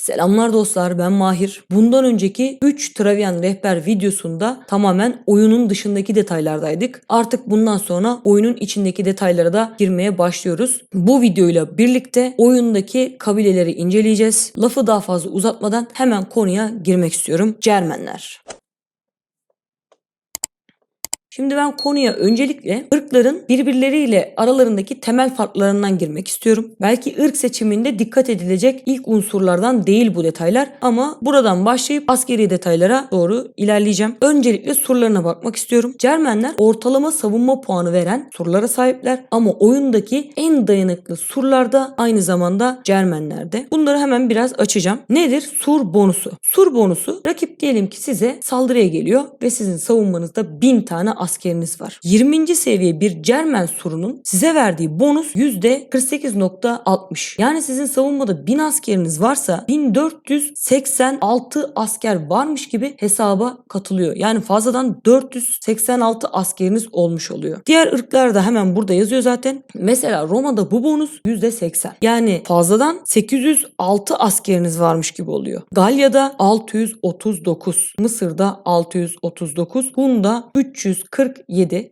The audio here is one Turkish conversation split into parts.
Selamlar dostlar, ben Mahir. Bundan önceki 3 Travian rehber videosunda tamamen oyunun dışındaki detaylardaydık. Artık bundan sonra oyunun içindeki detaylara da girmeye başlıyoruz. Bu videoyla birlikte oyundaki kabileleri inceleyeceğiz. Lafı daha fazla uzatmadan hemen konuya girmek istiyorum. Cermenler. Şimdi ben konuya öncelikle ırkların birbirleriyle aralarındaki temel farklarından girmek istiyorum. Belki ırk seçiminde dikkat edilecek ilk unsurlardan değil bu detaylar ama buradan başlayıp askeri detaylara doğru ilerleyeceğim. Öncelikle surlarına bakmak istiyorum. Cermenler ortalama savunma puanı veren surlara sahipler ama oyundaki en dayanıklı surlar da aynı zamanda Cermenlerde. Bunları hemen biraz açacağım. Nedir? Sur bonusu. Sur bonusu, rakip diyelim ki size saldırıya geliyor ve sizin savunmanızda 1000 tane askeriniz var. 20. seviye bir Cermen surunun size verdiği bonus %48.60. Yani sizin savunmada 1000 askeriniz varsa 1486 asker varmış gibi hesaba katılıyor. Yani fazladan 486 askeriniz olmuş oluyor. Diğer ırklar da hemen burada yazıyor zaten. Mesela Roma'da bu bonus %80. Yani fazladan 806 askeriniz varmış gibi oluyor. Galya'da 639, Mısır'da 639, Hun'da 347.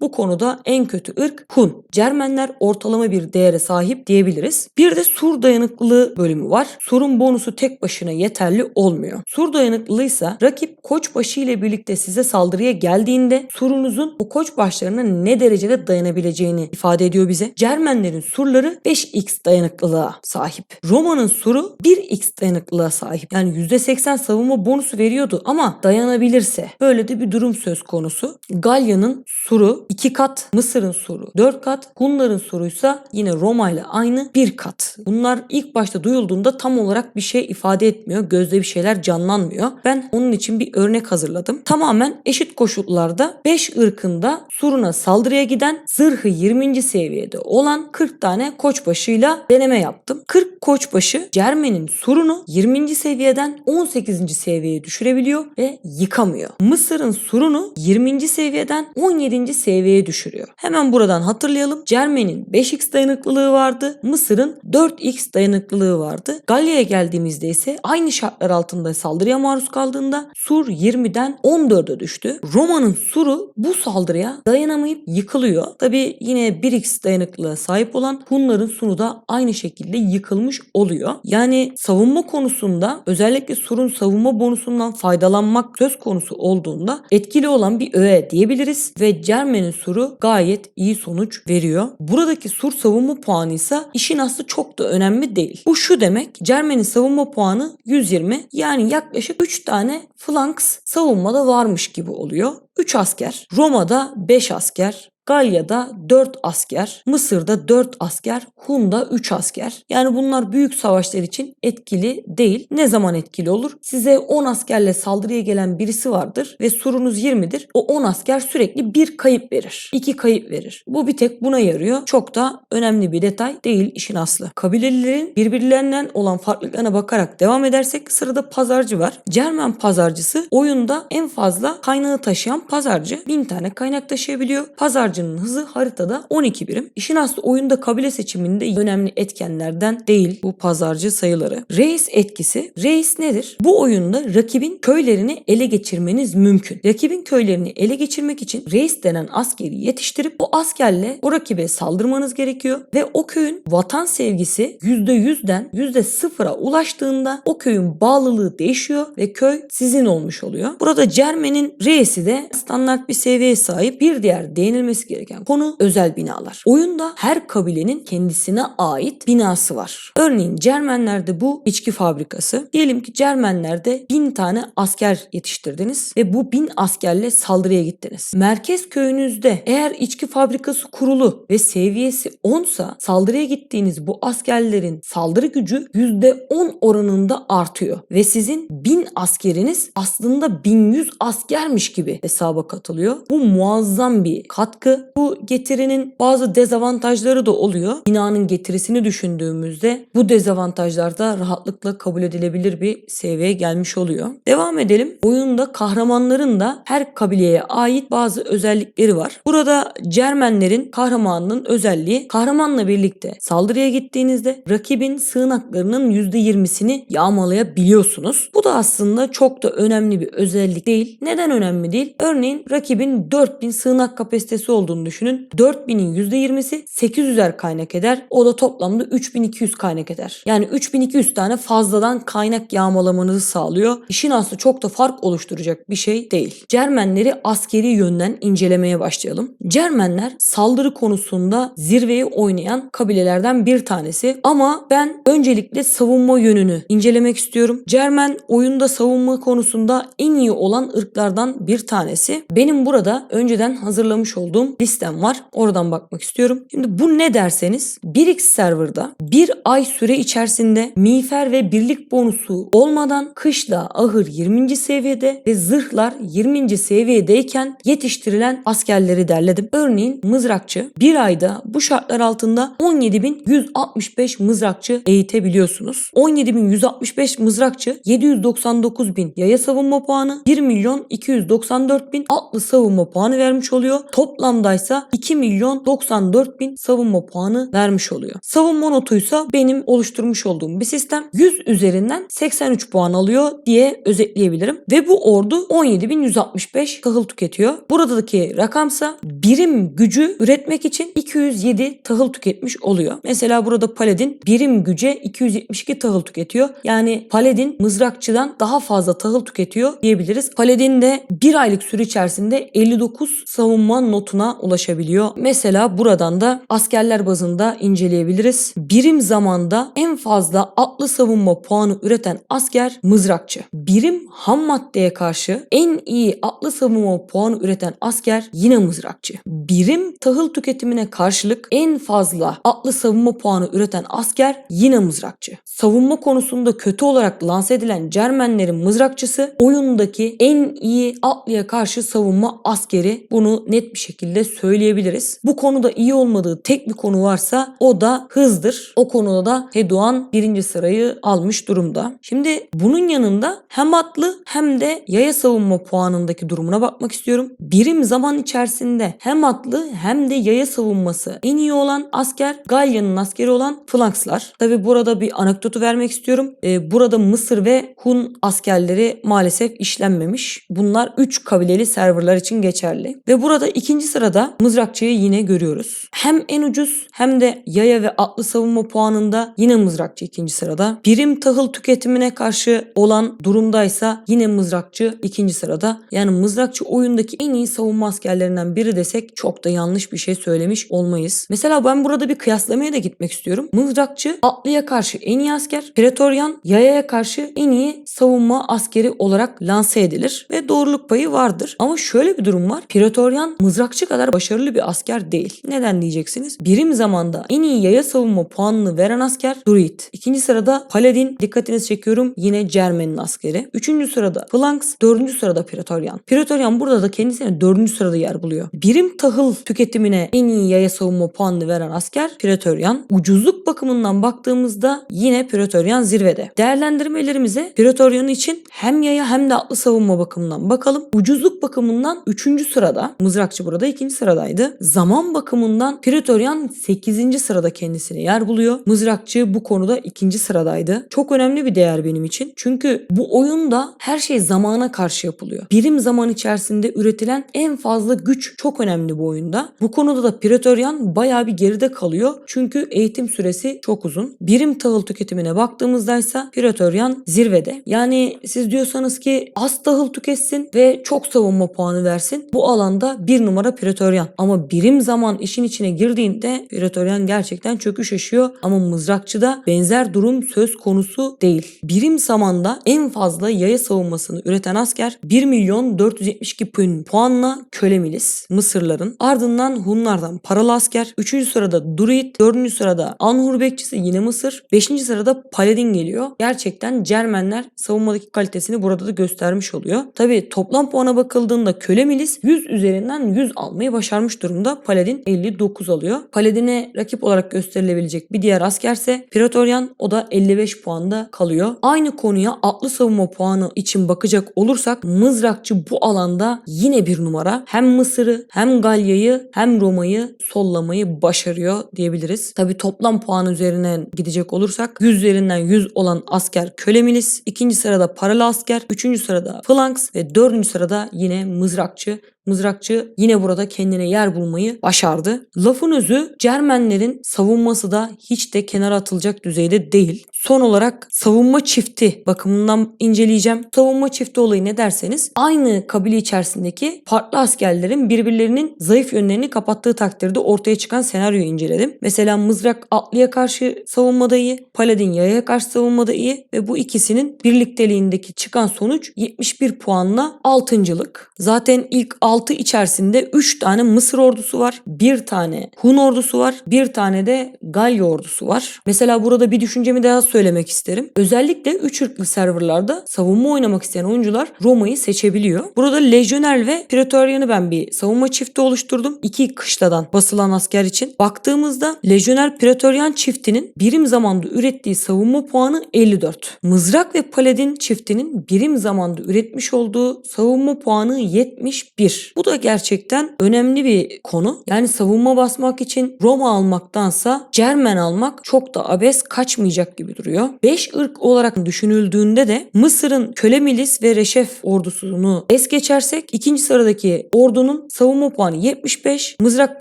Bu konuda en kötü ırk Hun. Cermenler ortalama bir değere sahip diyebiliriz. Bir de sur dayanıklılığı bölümü var. Surun bonusu tek başına yeterli olmuyor. Sur dayanıklılığıysa rakip koçbaşı ile birlikte size saldırıya geldiğinde surunuzun o koçbaşlarına ne derecede dayanabileceğini ifade ediyor bize. Cermenlerin surları 5x dayanıklılığa sahip. Roma'nın suru 1x dayanıklılığa sahip. Yani %80 savunma bonusu veriyordu ama dayanabilirse. Böyle de bir durum söz konusu. Galya'nın suru 2 kat, Mısır'ın suru 4 kat, Hunların suruysa yine Roma ile aynı 1 kat. Bunlar ilk başta duyulduğunda tam olarak bir şey ifade etmiyor. Gözde bir şeyler canlanmıyor. Ben onun için bir örnek hazırladım. Tamamen eşit koşullarda 5 ırkında suruna saldırıya giden zırhı 20. seviyede olan 40 tane koçbaşıyla deneme yaptım. 40 koçbaşı Cermen'in surunu 20. seviyeden 18. seviyeye düşürebiliyor ve yıkamıyor. Mısır'ın surunu 20. seviyeden 17. seviyeye düşürüyor. Hemen buradan hatırlayalım. Cermen'in 5x dayanıklılığı vardı. Mısır'ın 4x dayanıklılığı vardı. Galya'ya geldiğimizde ise aynı şartlar altında saldırıya maruz kaldığında sur 20'den 14'e düştü. Roma'nın suru bu saldırıya dayanamayıp yıkılıyor. Tabi yine 1x dayanıklılığa sahip olan Hunların suru da aynı şekilde yıkılmış oluyor. Yani savunma konusunda özellikle surun savunma bonusundan faydalanmak söz konusu olduğunda etkili olan bir öğe diyebiliriz ve Cermen'in suru gayet iyi sonuç veriyor. Buradaki sur savunma puanı ise işin aslı çok da önemli değil. Bu şu demek: Cermen'in savunma puanı 120, yani yaklaşık 3 tane flanks savunmada varmış gibi oluyor. 3 asker, Roma'da 5 asker, Galya'da 4 asker, Mısır'da 4 asker, Hun'da 3 asker. Yani bunlar büyük savaşlar için etkili değil. Ne zaman etkili olur? Size 10 askerle saldırıya gelen birisi vardır ve surunuz 20'dir. O 10 asker sürekli bir kayıp verir, 2 kayıp verir. Bu bir tek buna yarıyor. Çok da önemli bir detay değil işin aslı. Kabilelerin birbirlerinden olan farklılıklarına bakarak devam edersek sırada pazarcı var. Cermen pazarcısı oyunda en fazla kaynağı taşıyan pazarcı. 1000 tane kaynak taşıyabiliyor. Pazarcının hızı haritada 12 birim. İşin aslı oyunda kabile seçiminde önemli etkenlerden değil bu pazarcı sayıları. Reis etkisi. Reis nedir? Bu oyunda rakibin köylerini ele geçirmeniz mümkün. Rakibin köylerini ele geçirmek için reis denen askeri yetiştirip o askerle o rakibe saldırmanız gerekiyor ve o köyün vatan sevgisi %100'den %0'a ulaştığında o köyün bağlılığı değişiyor ve köy sizin olmuş oluyor. Burada Cermen'in reisi de standart bir seviyeye sahip. Bir diğer değinilmesi gereken konu özel binalar. Oyunda her kabilenin kendisine ait binası var. Örneğin Cermenlerde bu içki fabrikası. Diyelim ki Cermenlerde 1000 tane asker yetiştirdiniz ve bu 1000 askerle saldırıya gittiniz. Merkez köyünüzde eğer içki fabrikası kurulu ve seviyesi 10 sa saldırıya gittiğiniz bu askerlerin saldırı gücü %10 oranında artıyor ve sizin 1000 askeriniz aslında 1100 askermiş gibi hesaba katılıyor. Bu muazzam bir katkı Artı bu getirinin bazı dezavantajları da oluyor. Binanın getirisini düşündüğümüzde bu dezavantajlar da rahatlıkla kabul edilebilir bir seviyeye gelmiş oluyor. Devam edelim. Oyunda kahramanların da her kabileye ait bazı özellikleri var. Burada Cermenlerin kahramanının özelliği, kahramanla birlikte saldırıya gittiğinizde rakibin sığınaklarının %20'sini yağmalayabiliyorsunuz. Bu da aslında çok da önemli bir özellik değil. Neden önemli değil? Örneğin rakibin 4000 sığınak kapasitesi olduğunu düşünün. 4000'in %20'si 800'er kaynak eder. O da toplamda 3200 kaynak eder. Yani 3200 tane fazladan kaynak yağmalamanızı sağlıyor. İşin aslı çok da fark oluşturacak bir şey değil. Cermenleri askeri yönden incelemeye başlayalım. Cermenler saldırı konusunda zirveyi oynayan kabilelerden bir tanesi. Ama ben öncelikle savunma yönünü incelemek istiyorum. Cermen oyunda savunma konusunda en iyi olan ırklardan bir tanesi. Benim burada önceden hazırlamış olduğum listem var. Oradan bakmak istiyorum. Şimdi bu ne derseniz 1x serverda bir ay süre içerisinde miğfer ve birlik bonusu olmadan kışla ahır 20. seviyede ve zırhlar 20. seviyedeyken yetiştirilen askerleri derledim. Örneğin mızrakçı bir ayda bu şartlar altında 17.165 mızrakçı eğitebiliyorsunuz. 17.165 mızrakçı 799.000 yaya savunma puanı, 1.294.000 atlı savunma puanı vermiş oluyor. Toplamdaysa 2.094.000 savunma puanı vermiş oluyor. Savunma notuysa benim oluşturmuş olduğum bir sistem. 100 üzerinden 83 puan alıyor diye özetleyebilirim. Ve bu ordu 17.165 tahıl tüketiyor. Buradaki rakamsa birim gücü üretmek için 207 tahıl tüketmiş oluyor. Mesela burada Paladin birim güce 272 tahıl tüketiyor. Yani Paladin mızrakçıdan daha fazla tahıl tüketiyor diyebiliriz. Paladin de bir aylık süre içerisinde 59 savunma notuna ulaşabiliyor. Mesela buradan da askerler bazında inceleyebiliriz. Birim zamanda en fazla atlı savunma puanı üreten asker mızrakçı. Birim ham maddeye karşı en iyi atlı savunma puanı üreten asker yine mızrakçı. Birim tahıl tüketimine karşılık en fazla atlı savunma puanı üreten asker yine mızrakçı. Savunma konusunda kötü olarak lanse edilen Cermenlerin mızrakçısı oyundaki en iyi atlıya karşı savunma askeri. Bunu net bir şekilde söyleyebiliriz. Bu konuda iyi olmadığı tek bir konu varsa o da hızdır. O konuda da Heduan birinci sırayı almış durumda. Şimdi bunun yanında hem atlı hem de yaya savunma puanındaki durumuna bakmak istiyorum. Birim zaman içerisinde hem atlı hem de yaya savunması en iyi olan asker Galya'nın askeri olan Flankslar. Tabi burada bir anekdotu vermek istiyorum. Burada Mısır ve Hun askerleri maalesef işlenmemiş. Bunlar 3 kabileli serverlar için geçerli. Ve burada ikinci sırada mızrakçıyı yine görüyoruz. Hem en ucuz hem de yaya ve atlı savunma puanında yine mızrakçı ikinci sırada. Birim tahıl tüketimine karşı olan durumdaysa yine mızrakçı ikinci sırada. Yani mızrakçı oyundaki en iyi savunma askerlerinden biri desek çok da yanlış bir şey söylemiş olmayız. Mesela ben burada bir kıyaslamaya da gitmek istiyorum. Mızrakçı atlıya karşı en iyi asker, Praetorian yayaya karşı en iyi savunma askeri olarak lanse edilir ve doğruluk payı vardır. Ama şöyle bir durum var. Praetorian mızrakçı kadar başarılı bir asker değil. Neden diyeceksiniz? Birim zamanda en iyi yaya savunma puanını veren asker Druid. İkinci sırada Paladin, dikkatinizi çekiyorum, yine Cermen'in askeri. Üçüncü sırada Flanks, dördüncü sırada Praetorian. Praetorian burada da kendisine dördüncü sırada yer buluyor. Birim tahıl tüketimine en iyi yaya savunma puanını veren asker Praetorian. Ucuzluk bakımından baktığımızda yine Praetorian zirvede. Değerlendirmelerimize Praetorian için hem yaya hem de atlı savunma bakımından bakalım. Ucuzluk bakımından 3. sırada. Mızrakçı burada 2. sıradaydı. Zaman bakımından Praetorian 8. sırada kendisine yer buluyor. Mızrakçı bu konuda 2. sıradaydı. Çok önemli bir değer benim için. Çünkü bu oyunda her şey zamana karşı yapılıyor. Birim zaman içerisinde üretilen en fazla güç çok önemli bu oyunda. Bu konuda da Praetorian bayağı bir geride kalıyor. Çünkü eğitim süresi çok uzun. Birim tahıl tüketimine baktığımızdaysa Praetorian zirvede. Yani siz diyorsanız ki az tahıl tüketsin ve çok savunma puanı versin. Bu alanda bir numara Praetorian. Ama birim zaman işin içine girdiğinde Praetorian gerçekten çöküş yaşıyor. Ama mızrakçıda benzer durum söz konusu değil. Birim zamanda en fazla yaya savunmasını üreten asker 1.472.000 puanla Köle Milis Mısırların. Ardından Hunlardan paralı asker. 3. sırada Druid. 4. sırada Anhur bekçisi yine Mısır. 5. sırada Paladin geliyor. Gerçekten Cermenler savunmadaki kalitesini burada da göstermiş oluyor. Tabi toplam puana bakıldığında Köle Milis 100 üzerinden 100 almış. yapmayı başarmış durumda. Paladin 59 alıyor. Paladin'e rakip olarak gösterilebilecek bir diğer askerse Praetorian, o da 55 puanda kalıyor. Aynı konuya atlı savunma puanı için bakacak olursak mızrakçı bu alanda yine bir numara. Hem Mısır'ı hem Galya'yı hem Roma'yı sollamayı başarıyor diyebiliriz. Tabi toplam puan üzerinden gidecek olursak 100 üzerinden 100 olan asker köle milis, 2. sırada paralı asker, 3. sırada phalanx ve 4. sırada yine mızrakçı. Mızrakçı yine burada kendine yer bulmayı başardı. Lafın özü, Cermenlerin savunması da hiç de kenara atılacak düzeyde değil. Son olarak savunma çifti bakımından inceleyeceğim. Savunma çifti olayı ne derseniz, aynı kabile içerisindeki farklı askerlerin birbirlerinin zayıf yönlerini kapattığı takdirde ortaya çıkan senaryoyu inceledim. Mesela mızrak atlıya karşı savunmada iyi, paladin yayaya karşı savunmada iyi ve bu ikisinin birlikteliğindeki çıkan sonuç 71 puanla 6.'lık. Zaten ilk 6 içerisinde 3 tane Mısır ordusu var, 1 tane Hun ordusu var, 1 tane de Galya ordusu var. Mesela burada bir düşüncemi daha söylemek isterim. Özellikle 3 ırklı serverlarda savunma oynamak isteyen oyuncular Roma'yı seçebiliyor. Burada Lejyoner ve Praetorian'ı ben bir savunma çifti oluşturdum. 2 kışladan basılan asker için. Baktığımızda Lejyoner Praetorian çiftinin birim zamanda ürettiği savunma puanı 54. Mızrak ve Paladin çiftinin birim zamanda üretmiş olduğu savunma puanı 71. Bu da gerçekten önemli bir konu. Yani savunma basmak için Roma almaktansa Cermen almak çok da abes kaçmayacak gibi duruyor. 5 ırk olarak düşünüldüğünde de Mısır'ın köle milis ve reşef ordusunu es geçersek 2. sıradaki ordunun savunma puanı 75, Mızrak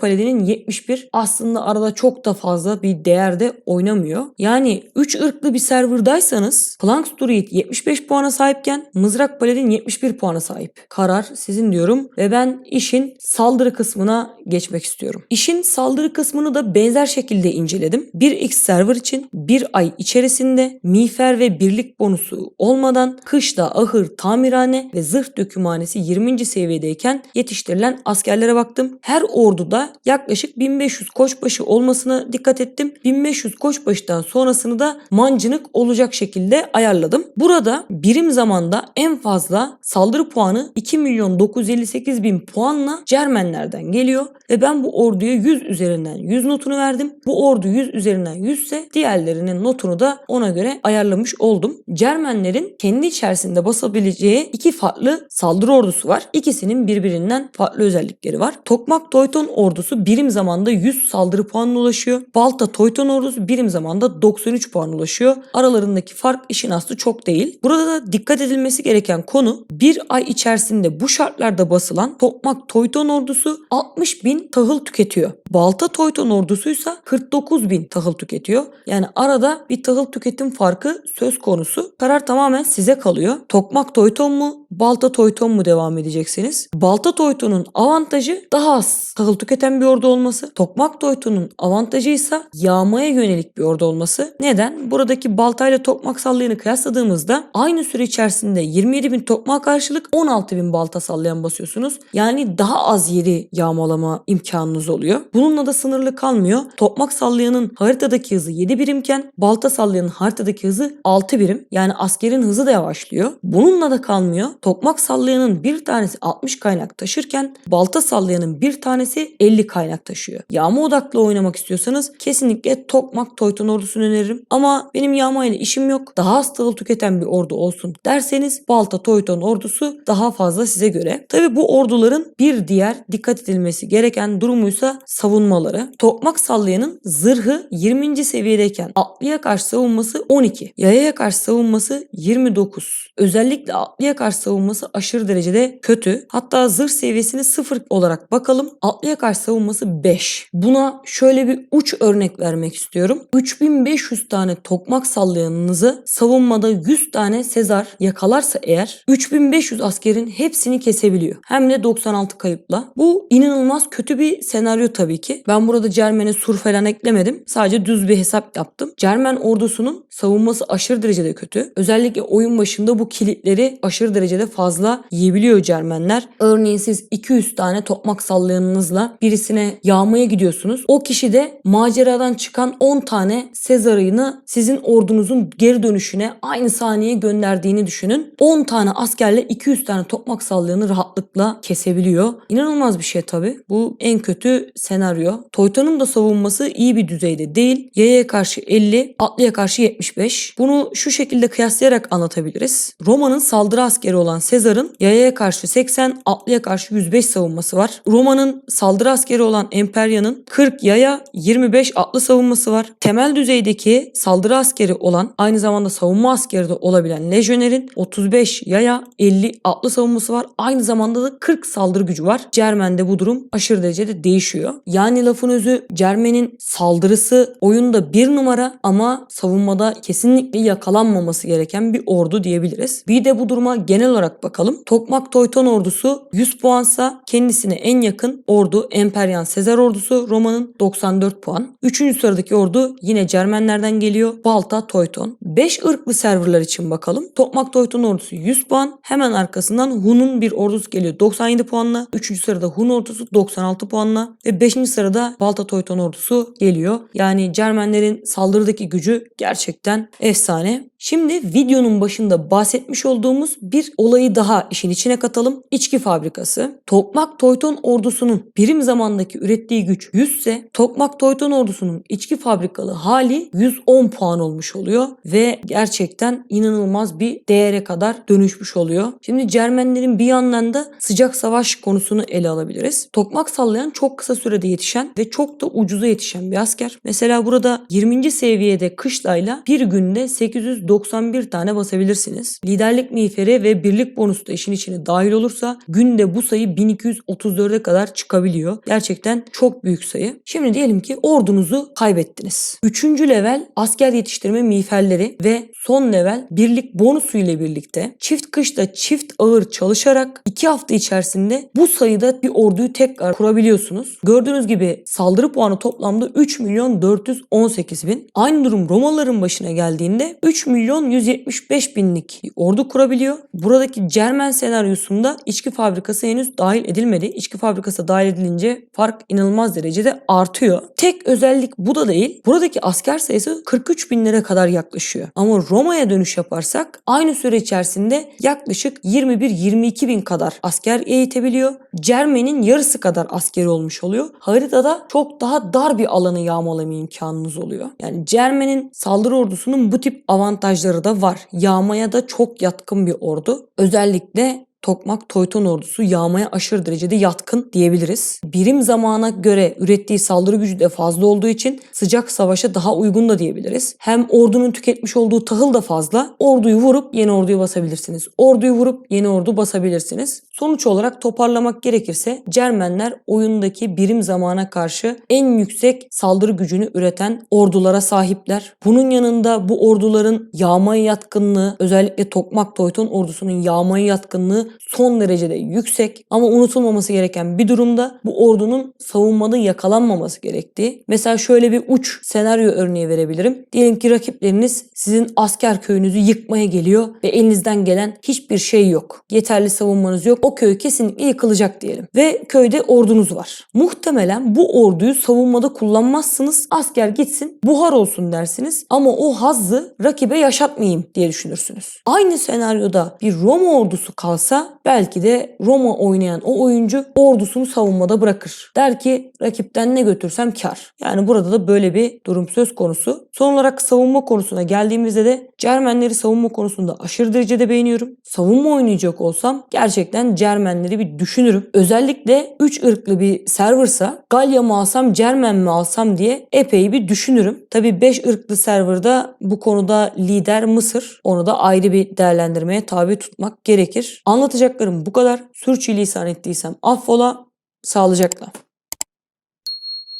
Paladin'in 71. Aslında arada çok da fazla bir değerde oynamıyor. Yani 3 ırklı bir serverdaysanız Phalanx Druid 75 puana sahipken Mızrak Paladin 71 puana sahip. Karar sizin diyorum ve ben işin saldırı kısmına geçmek istiyorum. İşin saldırı kısmını da benzer şekilde inceledim. 1x server için bir ay içerisinde miğfer ve birlik bonusu olmadan kışla ahır, tamirhane ve zırh dökümhanesi 20. seviyedeyken yetiştirilen askerlere baktım. Her orduda yaklaşık 1500 koçbaşı olmasına dikkat ettim. 1500 koçbaşıdan sonrasını da mancınık olacak şekilde ayarladım. Burada birim zamanda en fazla saldırı puanı 2.958.000 puanla Cermenlerden geliyor ve ben bu orduya 100 üzerinden 100 notunu verdim. Bu ordu 100 üzerinden 100 ise diğerlerinin notunu da ona göre ayarlamış oldum. Cermenlerin kendi içerisinde basabileceği 2 farklı saldırı ordusu var. İkisinin birbirinden farklı özellikleri var. Tokmak Toyton ordusu birim zamanda 100 saldırı puanına ulaşıyor. Balta Toyton ordusu birim zamanda 93 puan ulaşıyor. Aralarındaki fark işin aslı çok değil. Burada da dikkat edilmesi gereken konu, bir ay içerisinde bu şartlarda basılan Tokmak Toyton ordusu 60.000 tahıl tüketiyor. Balta Toyton ordusuysa 49.000 tahıl tüketiyor. Yani arada bir tahıl tüketim farkı söz konusu. Karar tamamen size kalıyor. Tokmak Toyton mu, Balta Toyton mu devam edeceksiniz? Balta Toyton'un avantajı daha az tahıl tüketen bir ordu olması. Tokmak Toyton'un avantajı ise yağmaya yönelik bir ordu olması. Neden? Buradaki balta ile tokmak sallayanı kıyasladığımızda aynı süre içerisinde 27.000 tokmağa karşılık 16.000 balta sallayan basıyorsunuz. Yani daha az yeri yağmalama imkanınız oluyor. Bununla da sınırlı kalmıyor. Tokmak sallayanın haritadaki hızı 7 birimken balta sallayanın haritadaki hızı 6 birim. Yani askerin hızı da yavaşlıyor. Bununla da kalmıyor. Tokmak sallayanın bir tanesi 60 kaynak taşırken balta sallayanın bir tanesi 50 kaynak taşıyor. Yağma odaklı oynamak istiyorsanız kesinlikle Tokmak Toyton ordusunu öneririm. Ama benim yağma ile işim yok, daha az tahıl tüketen bir ordu olsun derseniz Balta Toyton ordusu daha fazla size göre. Tabi bu orduların bir diğer dikkat edilmesi gereken durumuysa savunmaları. Tokmak sallayanın zırhı 20. seviyedeyken atlıya karşı savunması 12. Yayaya karşı savunması 29. Özellikle atlıya karşı savunması aşırı derecede kötü. Hatta zırh seviyesini 0 olarak bakalım. Atlıya karşı savunması 5. Buna şöyle bir uç örnek vermek istiyorum. 3500 tane tokmak sallayanınızı savunmada 100 tane Sezar yakalarsa eğer 3500 askerin hepsini kesebiliyor. Hem de 96 kayıpla. Bu inanılmaz kötü bir senaryo tabii ki. Ben burada Cermen'e sur falan eklemedim. Sadece düz bir hesap yaptım. Cermen ordusunun savunması aşırı derecede kötü. Özellikle oyun başında bu kilitleri aşırı derecede fazla yiyebiliyor Cermenler. Örneğin siz 200 tane tokmak sallayanınızla birisine yağmaya gidiyorsunuz. O kişi de maceradan çıkan 10 tane Sezar'ını sizin ordunuzun geri dönüşüne aynı saniye gönderdiğini düşünün. 10 tane askerle 200 tane tokmak sallayanı rahatlıkla kesebiliyor. İnanılmaz bir şey tabii. Bu en kötü senaryo. Toyton'un da savunması iyi bir düzeyde değil. Yayaya karşı 50, atlıya karşı 75. Bunu şu şekilde kıyaslayarak anlatabiliriz. Roma'nın saldırı askeri olan Sezar'ın yayaya karşı 80, atlıya karşı 105 savunması var. Roma'nın saldırı askeri olan Emperya'nın 40 yaya, 25 atlı savunması var. Temel düzeydeki saldırı askeri olan, aynı zamanda savunma askeri de olabilen Lejyoner'in 35 yaya, 50 atlı savunması var. Aynı zamanda da 40 saldırı gücü var. Cermen'de bu durum aşırı derecede değişiyor. Yani lafın özü, Cermen'in saldırısı oyunda bir numara ama savunmada kesinlikle yakalanmaması gereken bir ordu diyebiliriz. Bir de bu duruma genel olarak bakalım. Tokmak Toyton ordusu 100 puansa kendisine en yakın ordu Emperyan Sezar ordusu Roma'nın 94 puan. 3. sıradaki ordu yine Cermenlerden geliyor. Balta Toyton. 5 ırklı serverlar için bakalım. Tokmak Toyton ordusu 100 puan. Hemen arkasından Hun'un bir ordusu geliyor 97 puanla. 3. sırada Hun ordusu 96 puanla. Ve 5. sırada Balta Toyton ordusu geliyor. Yani Cermenlerin saldırıdaki gücü gerçekten efsane. Şimdi videonun başında bahsetmiş olduğumuz bir olayı daha işin içine katalım. İçki fabrikası. Tokmak Toyton ordusunun birim zamandaki ürettiği güç 100 ise Tokmak Toyton ordusunun içki fabrikalı hali 110 puan olmuş oluyor ve gerçekten inanılmaz bir değere kadar dönüşmüş oluyor. Şimdi Cermenlerin bir yandan da sıcak savaş konusunu ele alabiliriz. Tokmak sallayan çok kısa sürede yetişen ve çok da ucuza yetişen bir asker. Mesela burada 20. seviyede kışlayla bir günde 891 tane basabilirsiniz. Liderlik miğferi ve birlik bonusu da işin içine dahil olursa günde bu sayı 1234'e kadar çıkabiliyor. Gerçekten çok büyük sayı. Şimdi diyelim ki ordunuzu kaybettiniz. 3. level asker yetiştirme miğferleri ve son level birlik bonusu ile birlikte çift kışta çift ağır çalışarak 2 hafta içerisinde bu sayıda bir orduyu tekrar kurabiliyorsunuz. Gördüğünüz gibi saldırı puanı toplamda 3.418.000. Aynı durum Romalıların başına geldiğinde 3.175.000'lik bir ordu kurabiliyor. Buradaki Cermen senaryosunda içki fabrikası henüz dahil edilmedi. İçki fabrikası dahil edilince fark inanılmaz derecede artıyor. Tek özellik bu da değil. Buradaki asker sayısı 43.000'lere kadar yaklaşıyor. Ama Roma'ya dönüş yaparsak aynı süre içerisinde yaklaşık 21-22.000 kadar asker eğitebiliyor. Cermen'in yarısı kadar askeri olmuş oluyor. Haritada çok daha dar bir alanı yağmalama imkanınız oluyor. Yani Cermen'in saldırı ordusunun bu tip avantajları da var. Yağmaya da çok yatkın bir ordu. Özellikle Tokmak Toyton ordusu yağmaya aşırı derecede yatkın diyebiliriz. Birim zamana göre ürettiği saldırı gücü de fazla olduğu için sıcak savaşa daha uygun da diyebiliriz. Hem ordunun tüketmiş olduğu tahıl da fazla. Orduyu vurup yeni orduyu basabilirsiniz. Orduyu vurup yeni ordu basabilirsiniz. Sonuç olarak toparlamak gerekirse Cermenler oyundaki birim zamana karşı en yüksek saldırı gücünü üreten ordulara sahipler. Bunun yanında bu orduların yağmaya yatkınlığı, özellikle Tokmak Toyton ordusunun yağmaya yatkınlığı son derecede yüksek ama unutulmaması gereken bir durumda bu ordunun savunmada yakalanmaması gerektiği. Mesela şöyle bir uç senaryo örneği verebilirim. Diyelim ki rakipleriniz sizin asker köyünüzü yıkmaya geliyor ve elinizden gelen hiçbir şey yok. Yeterli savunmanız yok. O köy kesinlikle yıkılacak diyelim. Ve köyde ordunuz var. Muhtemelen bu orduyu savunmada kullanmazsınız. Asker gitsin, buhar olsun dersiniz. Ama o hazzı rakibe yaşatmayayım diye düşünürsünüz. Aynı senaryoda bir Roma ordusu kalsa belki de Roma oynayan o oyuncu ordusunu savunmada bırakır. Der ki rakipten ne götürsem kar. Yani burada da böyle bir durum söz konusu. Son olarak savunma konusuna geldiğimizde de Cermenleri savunma konusunda aşırı derecede beğeniyorum. Savunma oynayacak olsam gerçekten Cermenleri bir düşünürüm. Özellikle 3 ırklı bir serversa Galya mı alsam Cermen mi alsam diye epey bir düşünürüm. Tabii 5 ırklı serverda bu konuda lider Mısır. Onu da ayrı bir değerlendirmeye tabi tutmak gerekir. Anlatacaklarım bu kadar. Sürçülisan ettiysem affola. Sağlıcakla.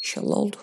İnşallah oldu.